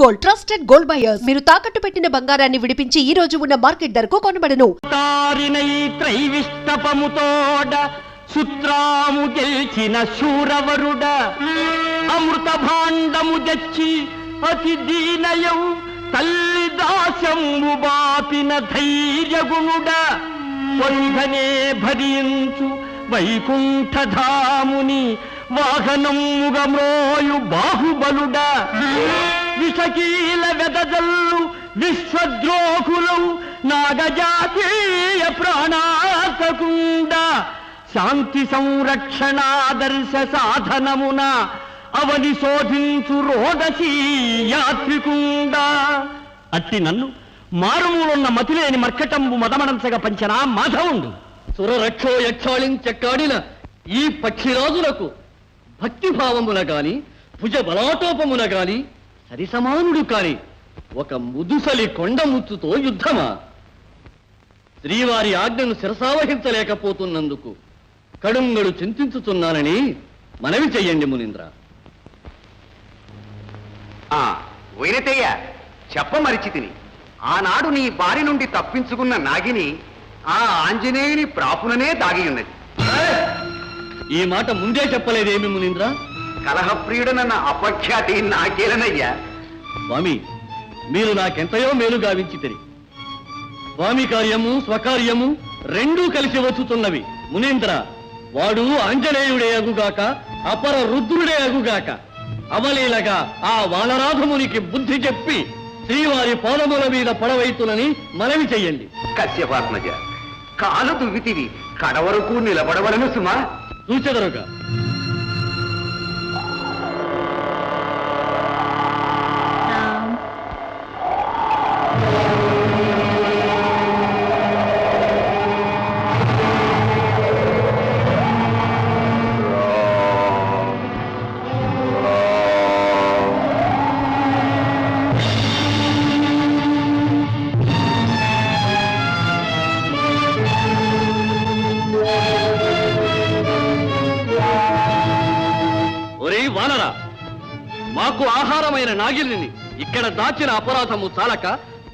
Gold, trusted gold buyers. మీరు తాకట్టు పెట్టిన బంగారాన్ని విడిపించి ఈ రోజు ఉన్న మార్కెట్ ధరకు కొనబడను. సుత్రాము గెల్చిన శూరవరుడ అమృత భాండము తెచ్చి అతి దీనయం తల్లి దాసము బాపిన ధైర్యగుణుడ పొందనే భరించు వైకుంఠధాముని వాహనముగమ్రోయు బాహుబలుడ విషకీల వెదజల్లు విశ్వద్రోహులు నాగజాతీయ ప్రాణాతకుండ శాంతి సంరక్షణాదర్శ సాధనమున అవని శోధించు రోదసీ యాత్రికుండా అట్టి నన్ను మారుమూలున్న మతిలేని మర్కటంబు మదమనంచగా పంచన మాధవుండు సురరక్షో యక్షాళించెక్కాడిన ఈ పక్షిరాజులకు భక్తిభావమున గాని భుజ బలాటోపమున గాని సరిసమానుడు కాని ఒక ముదుసలి కొండముచ్చుతో యుద్ధమా? శ్రీవారి ఆజ్ఞను శిరసావహించలేకపోతున్నందుకు కడుంగడు చింతించుతున్నానని మనవి చెయ్యండి మునీంద్ర. వైనతయ్య చెప్పమరిచి తిని ఆనాడు నీ బారి నుండి తప్పించుకున్న నాగిని ఆ ఆంజనేయుని ప్రాపుననే దాగి ఉన్నది. ఈ మాట ముందే చెప్పలేదేమి మునీంద్ర? కలహప్రియుడనన్న అపఖ్యాతి నాకేలనయ్యా. స్వామి, మీరు నాకెంతయో మేలు గావించితిరి. స్వామి కార్యము స్వకార్యము రెండూ కలిసి వచ్చుతున్నవి. మునీంద్ర, వాడు ఆంజనేయుడే అగుగాక అపర రుద్రుడే అగుగాక అవలీలగా ఆ వానరాధమునికి బుద్ధి చెప్పి శ్రీవారి పాదముల మీద పడవైతునని మనవి చెయ్యండి. కశ్యపాత్మజ, కాలు దువ్వితివి కడవరకు నిలబడవలను సుమా. చూచెదరుగా. మాకు ఆహారమైన నాగిలిని ఇక్కడ దాచిన అపరాధము చాలక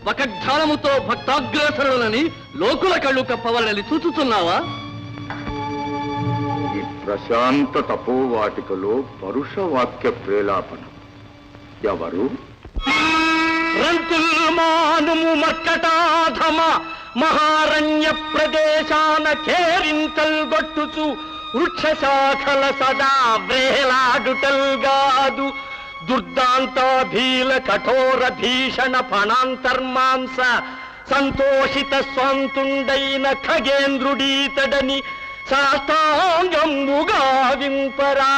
వకజ్ఞానముతో భక్తాగ్రేసరులని లోకుల కళ్ళు కప్పవాలని చూచుతున్నావా? ఈ ప్రశాంత తపోవాటికలో పరుష వాక్య ప్రేలాపన ఎవరు? రంతుల్మానుము మర్కటాధమ మహారణ్య ప్రదేశాన కేరింతల్గొట్టుచు వృక్షశాఖల సదా వ్రేలాడుటల్గాదు దుర్దాంతాభీల కఠోర భీషణ ఫణాంతర్మాంస సంతోషిత స్వంతుండైన ఖగేంద్రుడీతడని శాస్త్రాంగంబుగా వింపరా.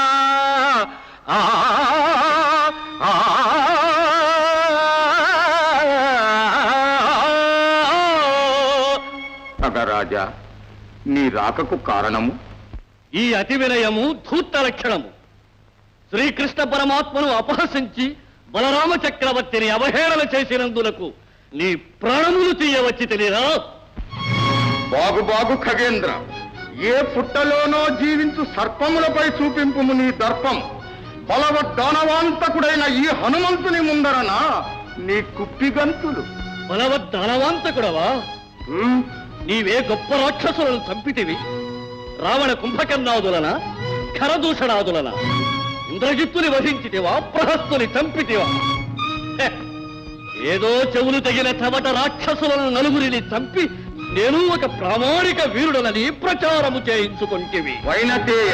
నగరాజా, నీ రాకకు కారణము? ఈ అతి వినయము ధూర్త లక్షణము. శ్రీకృష్ణ పరమాత్మను అపహసించి బలరామ చక్రవర్తిని అవహేళన చేసినందులకు నీ ప్రాణములు తీయవచ్చి తెలియరా? బాగు బాగు ఖగేంద్ర, ఏ పుట్టలోనో జీవించు సర్పములపై చూపింపుము నీ దర్పం. బలవద్దానవాంతకుడైన ఈ హనుమంతుని ముందరనా నీ కుప్పిగంతులు? బలవద్దానవాంతకుడవా? నీవే గొప్ప రాక్షసులను చంపితివి. రావణ కుంభకర్ణాదులనా, ఖరదూషణాదులనా? ఇంద్రజిత్తుని వధించితివా, ప్రహస్తుని చంపితివా? ఏదో చెవులు తగిన చవట రాక్షసులను నలుగురిని చంపి నేను ఒక ప్రామాణిక వీరుడనని ప్రచారము చేయించుకొంటివి. వైనతేయ,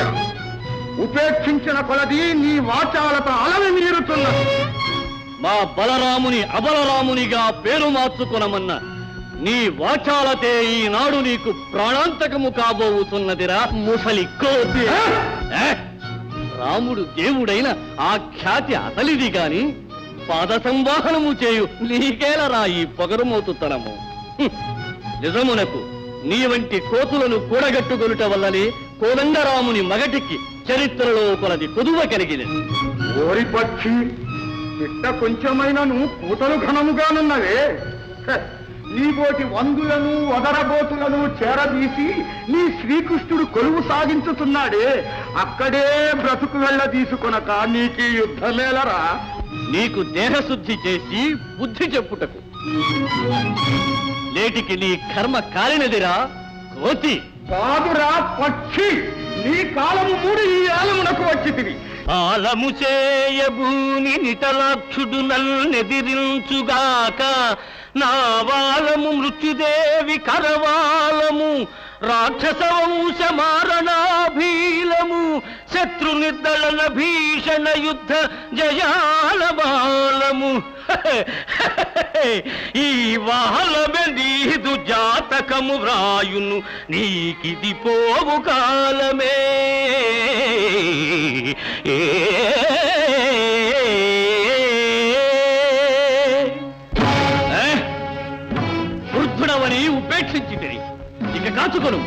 ఉపేక్షించిన కొలది నీ వాచాలత అలవి మీరుతున్నది. మా బలరాముని అబలరామునిగా పేరు మార్చుకొనమన్న నీ వాచాలతే ఈనాడు నీకు ప్రాణాంతకము కాబోతున్నదిరా ముసలి కోతి. రాముడు దేవుడైన ఆ ఖ్యాతి అతలిది గాని పాద సంవాహనము చేయు నీకేలరా ఈ పొగరుమోతుతనము? నిజమునకు నీ వంటి కోతులను కూడగట్టుకొనుట వల్లనే కోదండరాముని మగటికి చరిత్రలో కొలది కొదువ కలిగినది. ఓరి పక్షి, పిట్ట కొంచెమైనను కూతలు ఘనముగానున్నవే. నీబోటి వందులను వదరబోతులను చేరదీసి నీ శ్రీకృష్ణుడు కొలువు సాగించుతున్నాడే, అక్కడే బ్రతుకు వెళ్ళ తీసుకొనక నీకీ యుద్ధమేలరా. నీకు దేహశుద్ధి చేసి బుద్ధి చెప్పుటకు. నేటికి నీ కర్మ కాలినదిరా కోతి. కాదురా పక్షి, నీ కాలము మూడు ఈ ఆలమునకు వచ్చి తిని. ఆలము చేయబూని నిటలాక్షుడు నన్నెదిరించుగాక, నా వాలము మృత్యుదేవి కరవాలము, రాక్షస వంశ మారణాభీలము, శత్రు నిర్దళన భీషణ యుద్ధ జయాల బాలము. ఈ వాలమె నీదు జాతకము వ్రాయును, నీకిది పోవు కాలమే. వృద్ధుడవని ఉపేక్షించితిని, ఇక కాచుకొను.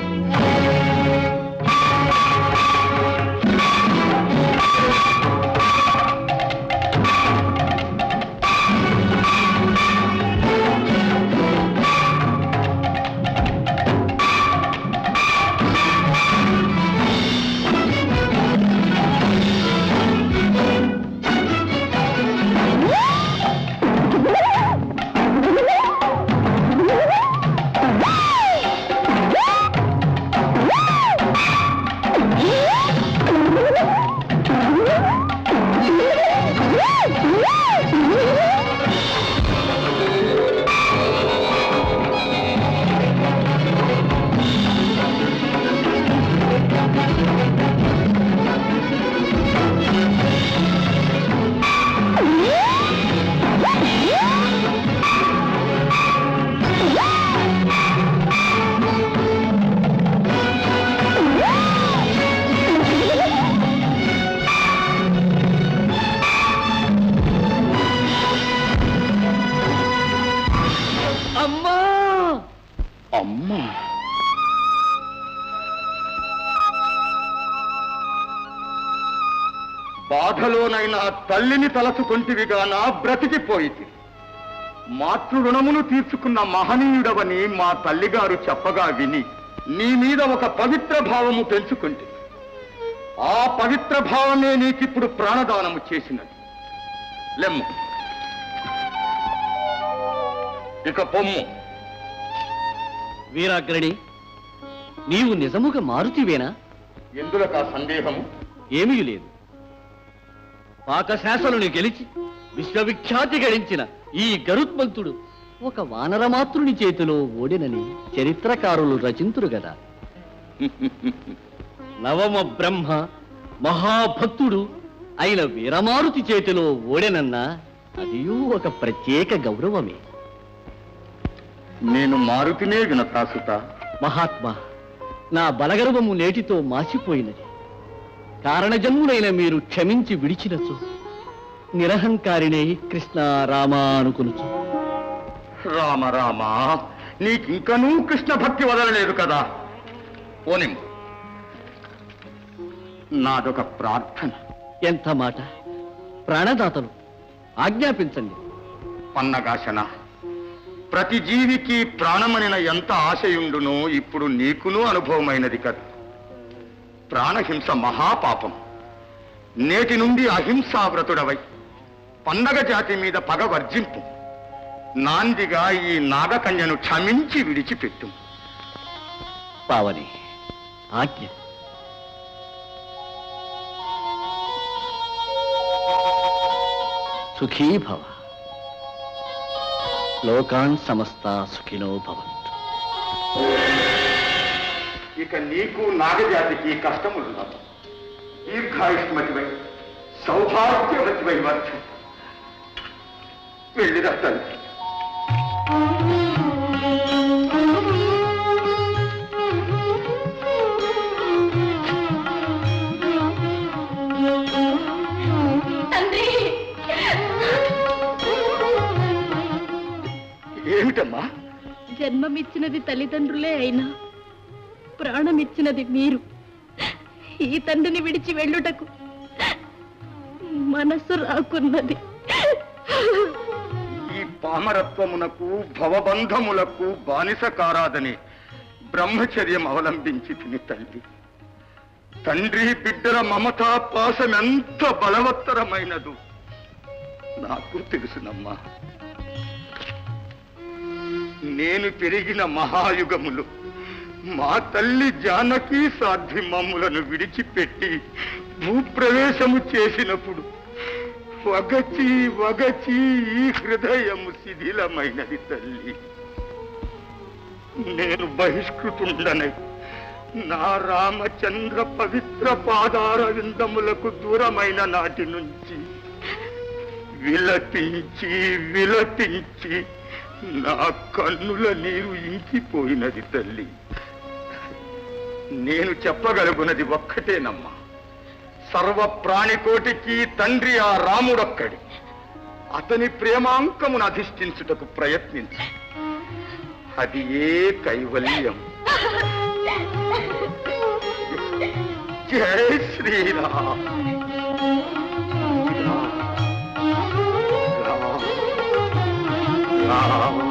అమ్మా, బాధలోనైనా తల్లిని తలచుకొంటివిగా నా బ్రతికిపోయితి. మాతృ రుణమును తీర్చుకున్న మహనీయుడవని మా తల్లిగారు చెప్పగా విని నీ మీద ఒక పవిత్ర భావము పెంచుకుంటే ఆ పవిత్ర భావమే నీకిప్పుడు ప్రాణదానము చేసినది. లెమ్ము, ఇక పొమ్ము. వీరాగ్రణి, నీవు నిజముగా మారుతివేనా? ఎందులకా సందేహము? ఏమీ లేదు. పాకశాసనుని గెలిచి విశ్వవిఖ్యాతి గడించిన ఈ గరుత్మంతుడు ఒక వానరమాతృని చేతిలో ఓడినని చరిత్రకారులు రచింతురు గదా. నవమ బ్రహ్మ మహాభక్తుడు అయిన వీరమారుతి చేతిలో ఓడెనన్నా అదియూ ఒక ప్రత్యేక గౌరవమే. నేను మారుతినే వినతాసుత. మహాత్మా, నా బలగర్వము నేటితో మాసిపోయినది. కారణజన్ములైన మీరు క్షమించి విడిచినచు నిరహంకారినే కృష్ణ రామ అనుకునుచు. రామ రామ, నీకింకనూ కృష్ణ భక్తి వదలలేదు కదా. ఓనిం, నాదొక ప్రార్థన. ఎంత మాట! ప్రాణదాతలు, ఆజ్ఞాపించండి. పన్నగాశన, ప్రతి జీవికి ప్రాణమనిన ఎంత ఆశయుండునో ఇప్పుడు నీకునూ అనుభవమైనది కదా. ప్రాణహింస మహాపాపం. నేటి నుండి అహింసావ్రతుడవై పన్నగ జాతి మీద పగ వర్జింపు. నాందిగా ఈ నాగకన్యను క్షమించి విడిచిపెట్టు. పావని, ఆజ్ఞ. సుఖీ భవ. లోకాన్ సమస్తా సుఖినో భవంతు. ఇక నీకు నాగజాతికి కష్టములున్నావు. దీర్ఘాయుష్మతివై సౌభాగ్యవతివై వచ్చు. వెళ్ళిరా తల్లి. ఏమిటమ్మా? జన్మమిచ్చినది తల్లిదండ్రులే అయినా ప్రాణమిచ్చినది మీరు. ఈ తండ్రిని విడిచి వెళ్ళుటకు మనస్సు రాకున్నది. ఈ పామరత్వమునకు భవబంధములకు బానిస కారాదని బ్రహ్మచర్యం అవలంబించి తిని తల్లి. తండ్రి బిడ్డల మమతా పాశం ఎంత బలవత్తరమైనదు నాకు తెలుసునమ్మా. నేను పెరిగిన మహాయుగములు మా తల్లి జానకి సాధ్వి మమ్ములను విడిచిపెట్టి భూప్రవేశము చేసినప్పుడు వగచి వగచి ఈ హృదయము శిథిలమైనది తల్లి. నేను బహిష్కృతుండనై నా రామచంద్ర పవిత్ర పాదార విందములకు దూరమైన నాటి నుంచి విలపించి విలపించి నా కన్నుల నీరు ఇంకిపోయినది తల్లి. నేను చెప్పగలుగునది ఒక్కటేనమ్మా, సర్వ ప్రాణికోటికి తండ్రి ఆ రాముడొక్కడి. అతని ప్రేమాంకమును అధిష్ఠించుటకు ప్రయత్నించు, అది ఏ కైవల్యం. జై శ్రీరామ్. రామ్ రామ్